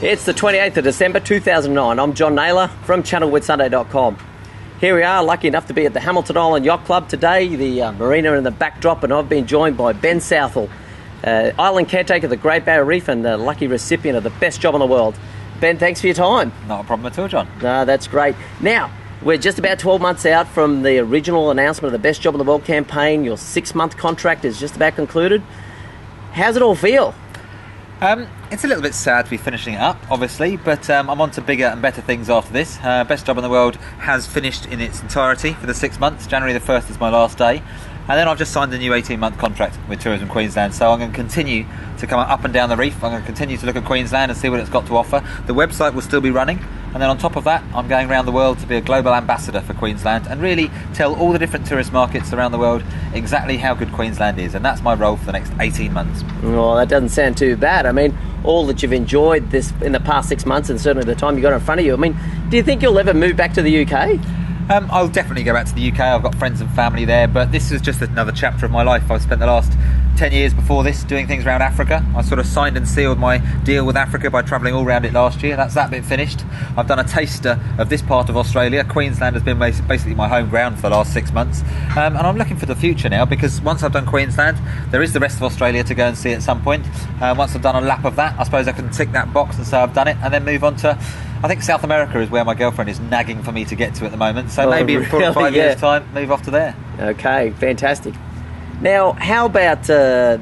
It's the 28th of December 2009. I'm John Nayler from channelwithsunday.com. Here we are, lucky enough to be at the Hamilton Island Yacht Club today, the marina in the backdrop, and I've been joined by Ben Southall, island caretaker of the Great Barrier Reef and the lucky recipient of the best job in the world. Ben, thanks for your time. Not a problem at all, John. No, that's great. Now, we're just about 12 months out from the original announcement of the Best Job in the World campaign. Your 6-month contract is just about concluded. How's it all feel? It's a little bit sad to be finishing it up, obviously, but I'm on to bigger and better things after this. Best Job in the World has finished in its entirety for the 6 months. January the 1st is my last day. And then I've just signed a new 18-month contract with Tourism Queensland, so I'm going to continue to come up and down the reef. I'm going to continue to look at Queensland and see what it's got to offer. The website will still be running, and then on top of that, I'm going around the world to be a global ambassador for Queensland and really tell all the different tourist markets around the world exactly how good Queensland is, and that's my role for the next 18 months. Well, that doesn't sound too bad. I mean, all that you've enjoyed this in the past 6 months, and certainly the time you got in front of you, I mean, do you think you'll ever move back to the UK? I'll definitely go back to the UK. I've got friends and family there, but this is just another chapter of my life. I've spent the last 10 years before this doing things around Africa. I sort of signed and sealed my deal with Africa by travelling all around it last year. That's that bit finished. I've done a taster of this part of Australia. Queensland has been basically my home ground for the last 6 months, and I'm looking for the future now, because once I've done Queensland, there is the rest of Australia to go and see at some point. Once I've done a lap of that, I suppose I can tick that box and say I've done it, and then move on to, I think South America is where my girlfriend is nagging for me to get to at the moment, so maybe in 4 or 5 years time move off to there. Okay, fantastic. Now, how about the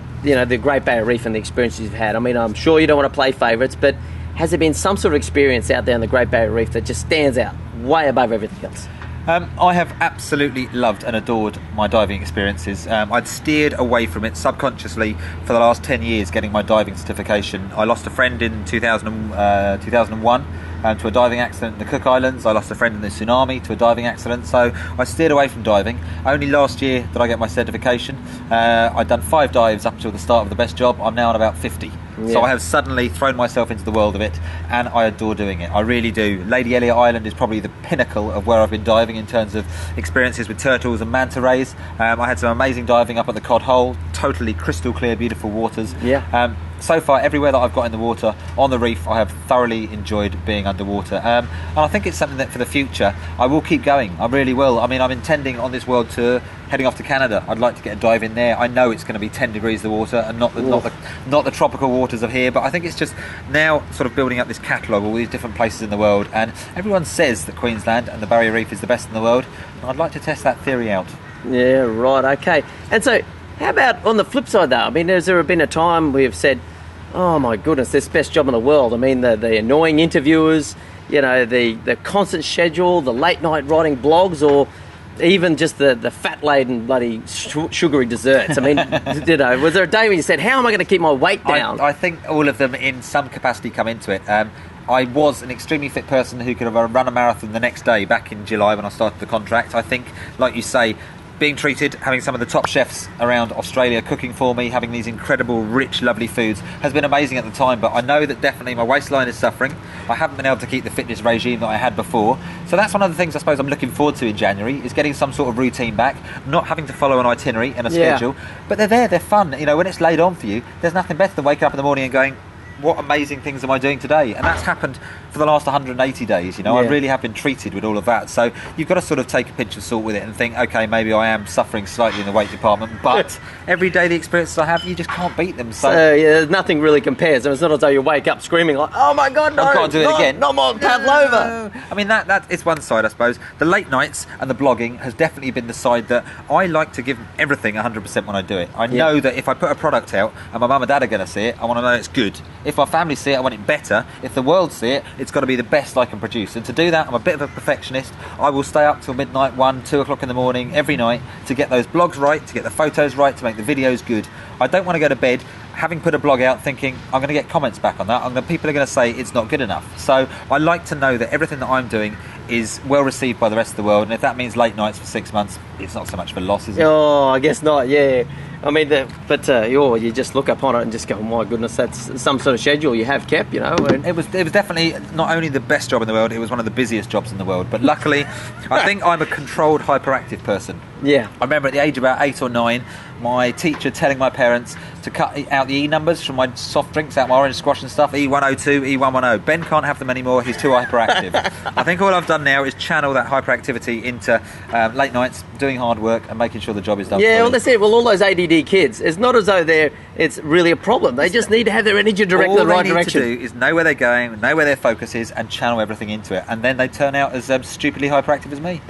Great Barrier Reef and the experiences you've had? I mean, I'm sure you don't want to play favourites, but has there been some sort of experience out there in the Great Barrier Reef that just stands out way above everything else? I have absolutely loved and adored my diving experiences. I'd steered away from it subconsciously for the last 10 years getting my diving certification. I lost a friend in 2001 to a diving accident in the Cook Islands. I lost a friend in the tsunami to a diving accident, so I steered away from diving. Only last year did I get my certification. I'd done 5 dives up till the start of the Best Job. I'm now on about 50. Yeah. So I have suddenly thrown myself into the world of it, and I adore doing it. I really do. Lady Elliot Island is probably the pinnacle of where I've been diving in terms of experiences with turtles and manta rays. I had some amazing diving up at the Cod Hole, totally crystal clear, beautiful waters. Yeah. So far, everywhere that I've got in the water, on the reef, I have thoroughly enjoyed being underwater. And I think it's something that for the future, I will keep going. I really will. I mean, I'm intending on this world tour, heading off to Canada. I'd like to get a dive in there. I know it's going to be 10 degrees the water and not the tropical waters of here, but I think it's just now sort of building up this catalogue of all these different places in the world. And everyone says that Queensland and the Barrier Reef is the best in the world. And I'd like to test that theory out. Yeah, right, okay. And so, how about on the flip side though? I mean, has there been a time we have said, oh my goodness, this Best Job in the world? I mean, the annoying interviewers, the constant schedule, the late night writing blogs, or even just the fat-laden bloody sugary desserts. I mean, was there a day when you said, how am I going to keep my weight down? I think all of them in some capacity come into it. I was an extremely fit person who could have run a marathon the next day back in July when I started the contract. I think, like you say, being treated, having some of the top chefs around Australia cooking for me, having these incredible, rich, lovely foods has been amazing at the time, but I know that definitely my waistline is suffering. I haven't been able to keep the fitness regime that I had before. So that's one of the things I suppose I'm looking forward to in January, is getting some sort of routine back, not having to follow an itinerary and a schedule. But they're fun. When it's laid on for you, there's nothing better than waking up in the morning and going, what amazing things am I doing today? And that's happened for the last 180 days. I really have been treated with all of that. So you've got to sort of take a pinch of salt with it and think, okay, maybe I am suffering slightly in the weight department, but every day the experiences I have, you just can't beat them. So nothing really compares. And it's not as though you wake up screaming like, oh my God, no, I've got to do it again. Not more pavlova. I mean, that is one side, I suppose. The late nights and the blogging has definitely been the side that I like to give everything 100% when I do it. I know that if I put a product out and my mum and dad are going to see it, I want to know it's good. If my family see it, I want it better. If the world see it, it's got to be the best I can produce. And to do that, I'm a bit of a perfectionist. I will stay up till midnight, 1, 2 o'clock in the morning every night to get those blogs right, to get the photos right, to make the videos good. I don't want to go to bed having put a blog out thinking I'm going to get comments back on that. People are going to say it's not good enough. So I like to know that everything that I'm doing is well received by the rest of the world, and if that means late nights for 6 months, it's not so much of a loss, is it? Oh, I guess not, yeah. I mean, you just look upon it and just go, oh my goodness, that's some sort of schedule you have kept, And It was definitely not only the best job in the world, it was one of the busiest jobs in the world. But luckily, I think I'm a controlled, hyperactive person. Yeah. I remember at the age of about 8 or 9, my teacher telling my parents, to cut out the E numbers from my soft drinks, out my orange squash and stuff. E102, E110. Ben can't have them anymore. He's too hyperactive. I think all I've done now is channel that hyperactivity into late nights, doing hard work, and making sure the job is done. Yeah, well, that's it. Well, all those ADD kids, it's not as though it's really a problem. They just need to have their energy directed in the right direction. All they need to do is know where they're going, know where their focus is, and channel everything into it. And then they turn out as stupidly hyperactive as me.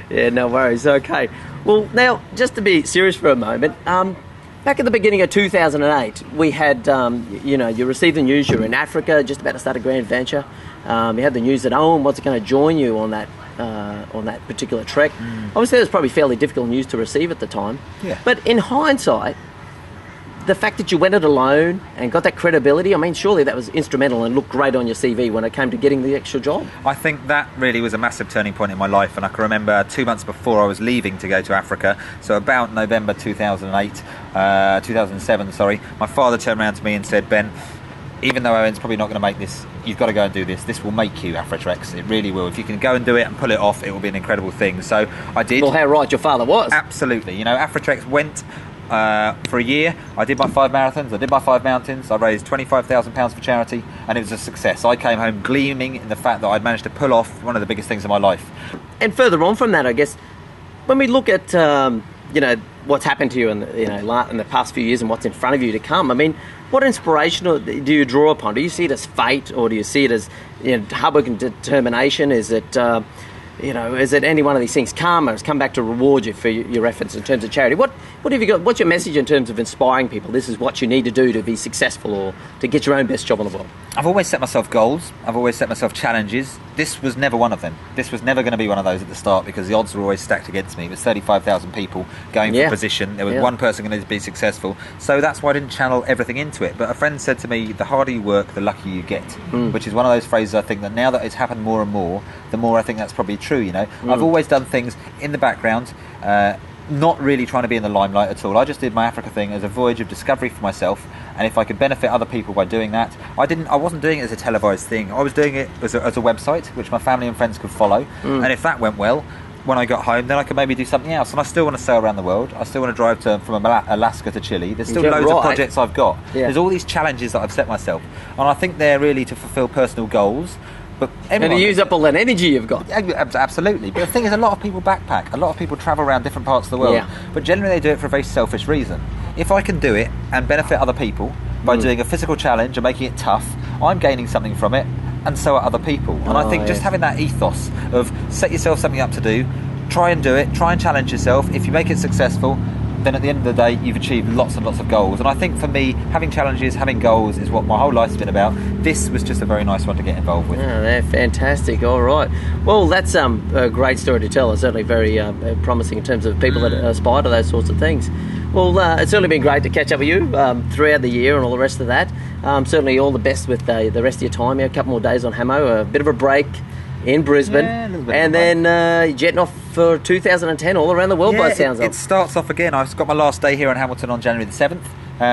Yeah, no worries. Okay. Well, now, just to be serious for a moment, back at the beginning of 2008, we had, you received the news you're in Africa, just about to start a grand venture. You had the news that Owen wasn't going to join you on that particular trek. Obviously, it was probably fairly difficult news to receive at the time. Yeah. But in hindsight, the fact that you went it alone and got that credibility, I mean, surely that was instrumental and looked great on your CV when it came to getting the extra job. I think that really was a massive turning point in my life, and I can remember 2 months before I was leaving to go to Africa, so about November 2007, my father turned around to me and said, Ben, even though Owen's probably not going to make this, you've got to go and do this. This will make you Afrotrex. It really will. If you can go and do it and pull it off, it will be an incredible thing. So I did. Well, how right your father was. Absolutely. You know, Afrotrex went for a year. I did my 5 marathons, I did my 5 mountains, I raised £25,000 for charity, and it was a success. I came home gleaming in the fact that I'd managed to pull off one of the biggest things in my life. And further on from that, I guess, when we look at what's happened to you in the past few years and what's in front of you to come, I mean, what inspiration do you draw upon? Do you see it as fate, or do you see it as hard work and determination? Is it is it any one of these things? Karma has come back to reward you for your efforts in terms of charity. What have you got? What's your message in terms of inspiring people? This is what you need to do to be successful or to get your own best job in the world. I've always set myself goals. I've always set myself challenges. This was never one of them. This was never going to be one of those at the start because the odds were always stacked against me. It was 35,000 people going for position. There was one person going to be successful. So that's why I didn't channel everything into it. But a friend said to me, the harder you work, the luckier you get, which is one of those phrases I think that now that it's happened more and more, the more I think that's probably true, I've always done things in the background, not really trying to be in the limelight at all. I just did my Africa thing as a voyage of discovery for myself, and if I could benefit other people by doing that, I wasn't doing it as a televised thing. I was doing it as a website which my family and friends could follow, and if that went well, when I got home, then I could maybe do something else. And I still want to sail around the world. I still want to drive from Alaska to Chile. There's still loads of projects I've got. There's all these challenges that I've set myself, and I think they're really to fulfil personal goals. But and to use up all that energy you've got. Absolutely. But the thing is, a lot of people backpack. A lot of people travel around different parts of the world. But generally they do it for a very selfish reason. If I can do it and benefit other people by doing a physical challenge and making it tough, I'm gaining something from it, and so are other people. And I think just having that ethos of set yourself something up to do, try and do it, try and challenge yourself. If you make it successful, then at the end of the day, you've achieved lots and lots of goals. And I think for me, having challenges, having goals is what my whole life's been about. This was just a very nice one to get involved with. Yeah, they're fantastic. All right. Well, that's a great story to tell. It's certainly very promising in terms of people that aspire to those sorts of things. Well, it's certainly been great to catch up with you throughout the year and all the rest of that. Certainly all the best with the rest of your time. You have a couple more days on Hamo, a bit of a break in Brisbane, and then jetting off for 2010 all around the world by the sounds of it. It starts off again. I've got my last day here in Hamilton on January the 7th.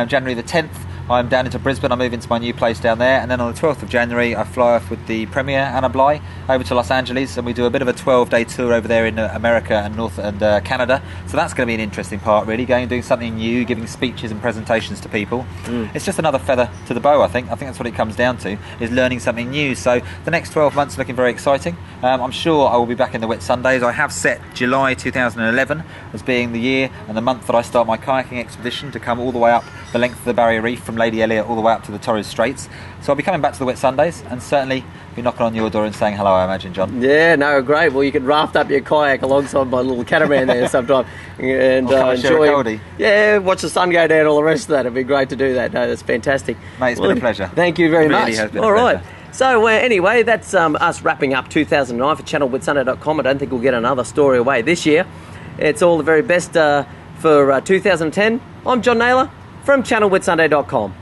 January the 10th, I'm down into Brisbane. I move into my new place down there, and then on the 12th of January, I fly off with the Premier Anna Bligh over to Los Angeles, and we do a bit of a 12-day tour over there in America and Canada. So that's going to be an interesting part, really, going and doing something new, giving speeches and presentations to people. It's just another feather to the bow, I think. I think that's what it comes down to, is learning something new. So the next 12 months are looking very exciting. I'm sure I will be back in the Wet Sundays. I have set July 2011 as being the year and the month that I start my kayaking expedition to come all the way up the length of the Barrier Reef from Lady Elliot all the way up to the Torres Straits. So I'll be coming back to the Wet Sundays and certainly be knocking on your door and saying hello, I imagine, John. Yeah, no, great. Well, you could raft up your kayak alongside my little catamaran there sometime and enjoy. Yeah, watch the sun go down, all the rest of that. It'd be great to do that. No, that's fantastic. Mate, it's been a pleasure. Thank you very much. It really has been all a pleasure. right. So anyway, that's us wrapping up 2009 for channelwithsunday.com. I don't think we'll get another story away this year. It's all the very best for 2010. I'm John Nayler from channelwithsunday.com.